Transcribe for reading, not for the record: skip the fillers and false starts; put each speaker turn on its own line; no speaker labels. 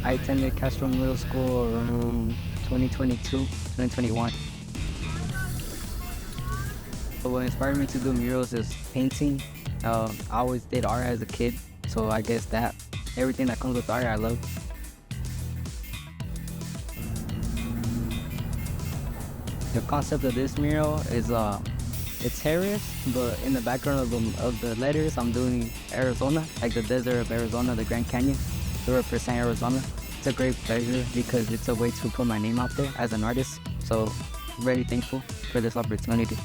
I attended Castro Middle School around 2022, 2021. So what inspired me to do murals is painting. I always did art as a kid, so I guess that everything that comes with art I love. The concept of this mural is it's Harris, but in the background of the letters I'm doing Arizona, like the desert of Arizona, the Grand Canyon, to represent Arizona. It's a great pleasure because it's a way to put my name out there as an artist. So very thankful for this opportunity.